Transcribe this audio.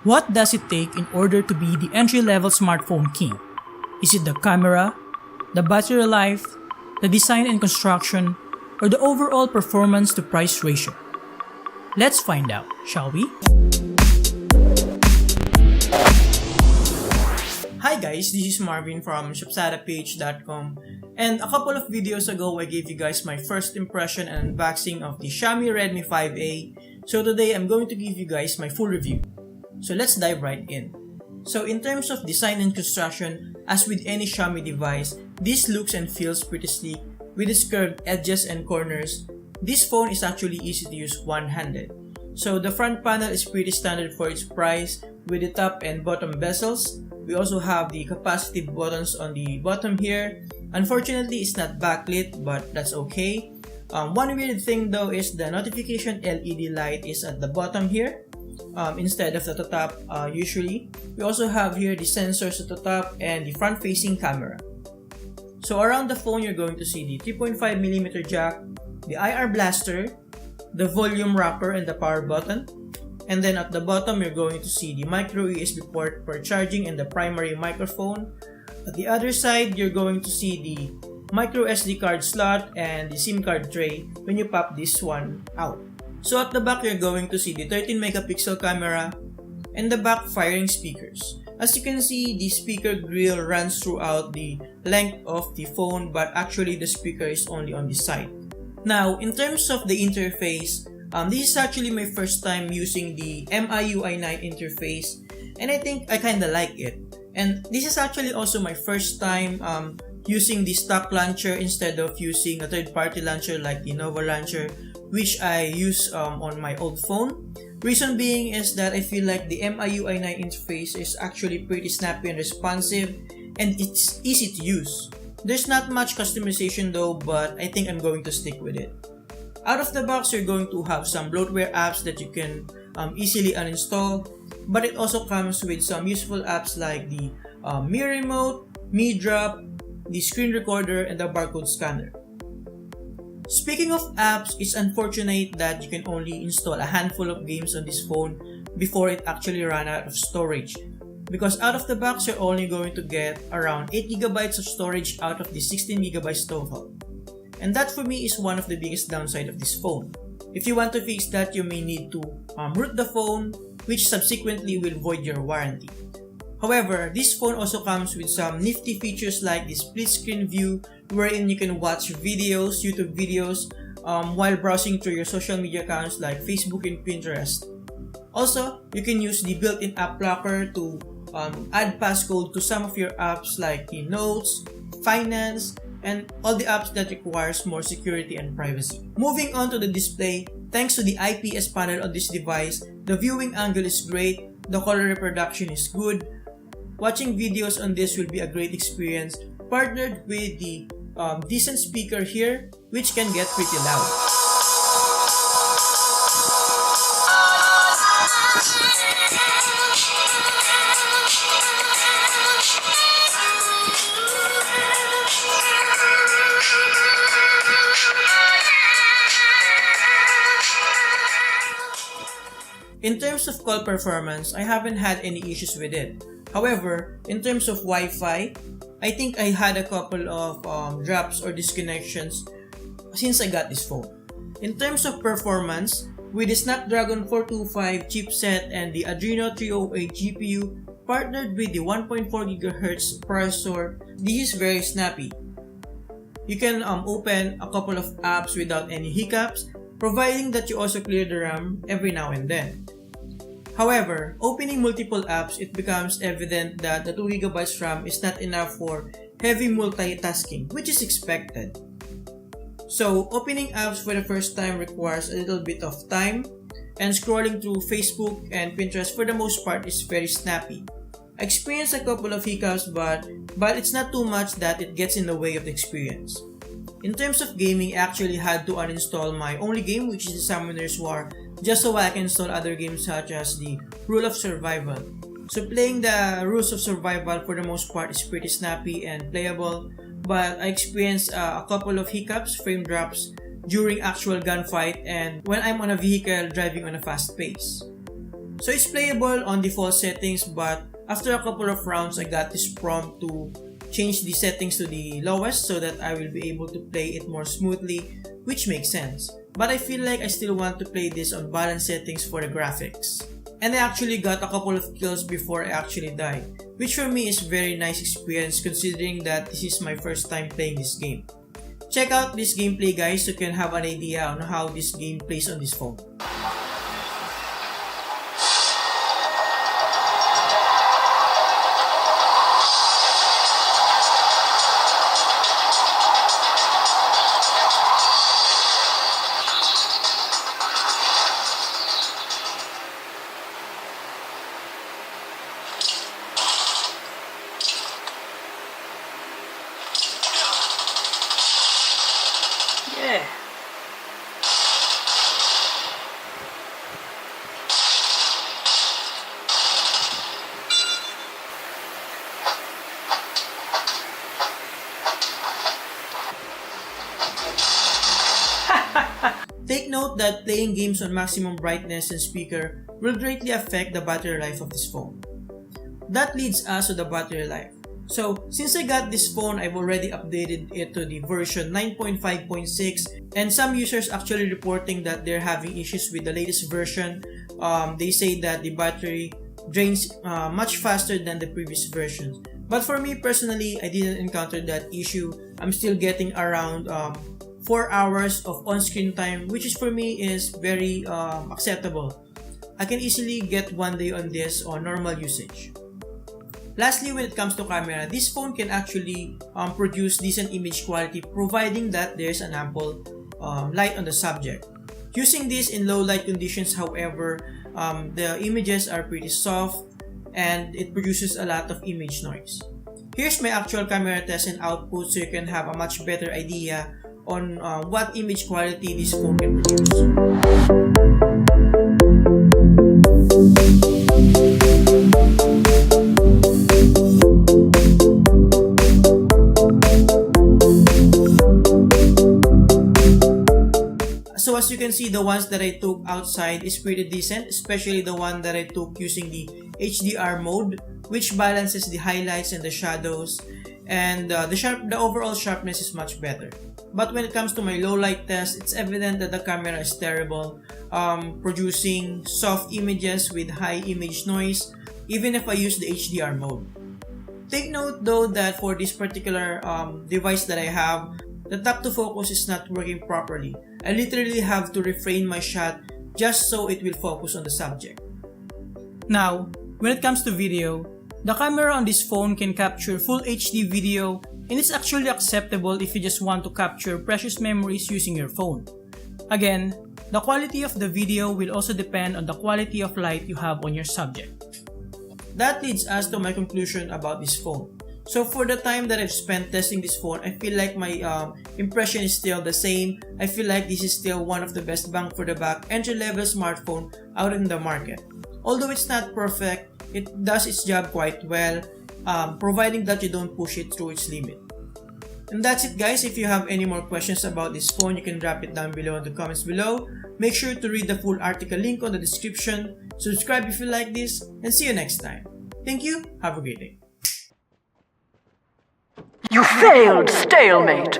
What does it take in order to be the entry-level smartphone king? Is it the camera, the battery life, the design and construction, or the overall performance to price ratio? Let's find out, shall we? Hi guys, this is Marvin from ShopSadaPage.com, and a couple of videos ago I gave you guys my first impression and unboxing of the Xiaomi Redmi 5A. So today I'm going to give you guys my full review. So let's dive right in. So in terms of design and construction, as with any Xiaomi device, this looks and feels pretty sleek with its curved edges and corners. This phone is actually easy to use one-handed. So the front panel is pretty standard for its price with the top and bottom bezels. We also have the capacitive buttons on the bottom here. Unfortunately, it's not backlit, but that's okay. One weird thing though is the notification LED light is at the bottom here instead of at the top usually. We also have here the sensors at the top and the front-facing camera. So around the phone, you're going to see the 3.5mm jack, the IR blaster, the volume rocker and the power button. And then at the bottom, you're going to see the micro USB port for charging and the primary microphone. At the other side, you're going to see the micro SD card slot and the SIM card tray when you pop this one out. So at the back, you're going to see the 13MP camera and the back-firing speakers. As you can see, the speaker grill runs throughout the length of the phone, but actually the speaker is only on the side. Now, in terms of the interface, this is actually my first time using the MIUI 9 interface, and I think I kinda like it. And this is actually also my first time using the stock launcher instead of using a third-party launcher like the Nova launcher, which I use on my old phone. Reason being is that I feel like the MIUI 9 interface is actually pretty snappy and responsive, and it's easy to use. There's not much customization though, but I think I'm going to stick with it. Out of the box, you're going to have some bloatware apps that you can easily uninstall, but it also comes with some useful apps like the mirror remote, Mi Drop, the screen recorder, and the barcode scanner. Speaking of apps, it's unfortunate that you can only install a handful of games on this phone before it actually ran out of storage. Because out of the box, you're only going to get around 8GB of storage out of the 16GB total. And that for me is one of the biggest downside of this phone. If you want to fix that, you may need to root the phone, which subsequently will void your warranty. However, this phone also comes with some nifty features like the split screen view, wherein you can watch videos, YouTube videos, while browsing through your social media accounts like Facebook and Pinterest. Also, you can use the built-in app blocker to add passcode to some of your apps like the Notes, Finance, and all the apps that requires more security and privacy. Moving on to the display, thanks to the IPS panel on this device, the viewing angle is great, the color reproduction is good. Watching videos on this will be a great experience, partnered with the decent speaker here, which can get pretty loud. In terms of call performance, I haven't had any issues with it. However, in terms of Wi-Fi, I think I had a couple of drops or disconnections since I got this phone. In terms of performance, with the Snapdragon 425 chipset and the Adreno 308 GPU partnered with the 1.4GHz processor, this is very snappy. You can open a couple of apps without any hiccups, providing that you also clear the RAM every now and then. However, opening multiple apps, it becomes evident that the 2GB RAM is not enough for heavy multitasking, which is expected. So, opening apps for the first time requires a little bit of time, and scrolling through Facebook and Pinterest for the most part is very snappy. I experienced a couple of hiccups, but it's not too much that it gets in the way of the experience. In terms of gaming, I actually had to uninstall my only game, which is the Summoner's War, just so I can install other games such as the Rule of Survival. So playing the Rules of Survival for the most part is pretty snappy and playable, but I experienced a couple of hiccups, frame drops, during actual gunfight and when I'm on a vehicle driving on a fast pace. So it's playable on default settings, but after a couple of rounds I got this prompt to change the settings to the lowest so that I will be able to play it more smoothly, which makes sense. But I feel like I still want to play this on balance settings for the graphics. And I actually got a couple of kills before I actually died, which for me is very nice experience considering that this is my first time playing this game. Check out this gameplay guys so you can have an idea on how this game plays on this phone. Yeah. Take note that playing games on maximum brightness and speaker will greatly affect the battery life of this phone. That leads us to the battery life. So, since I got this phone, I've already updated it to the version 9.5.6 and some users actually reporting that they're having issues with the latest version. They say that the battery drains much faster than the previous versions. But for me personally, I didn't encounter that issue. I'm still getting around 4 hours of on-screen time, which is for me is very acceptable. I can easily get 1 day on this on normal usage. Lastly, when it comes to camera, this phone can actually produce decent image quality providing that there's an ample light on the subject. Using this in low light conditions, however, the images are pretty soft and it produces a lot of image noise. Here's my actual camera test and output so you can have a much better idea on what image quality this phone can produce. So as you can see, the ones that I took outside is pretty decent, especially the one that I took using the HDR mode, which balances the highlights and the shadows, and the overall sharpness is much better. But when it comes to my low light test, it's evident that the camera is terrible, producing soft images with high image noise, even if I use the HDR mode. Take note though that for this particular device that I have, the tap to focus is not working properly. I literally have to refrain my shot just so it will focus on the subject. Now, when it comes to video, the camera on this phone can capture full HD video, and it's actually acceptable if you just want to capture precious memories using your phone. Again, the quality of the video will also depend on the quality of light you have on your subject. That leads us to my conclusion about this phone. So for the time that I've spent testing this phone, I feel like my impression is still the same. I feel like this is still one of the best bang for the buck entry-level smartphone out in the market. Although it's not perfect, it does its job quite well, providing that you don't push it through its limit. And that's it guys. If you have any more questions about this phone, you can drop it down below in the comments below. Make sure to read the full article link on the description. Subscribe if you like this, and see you next time. Thank you, have a great day. You failed, stalemate.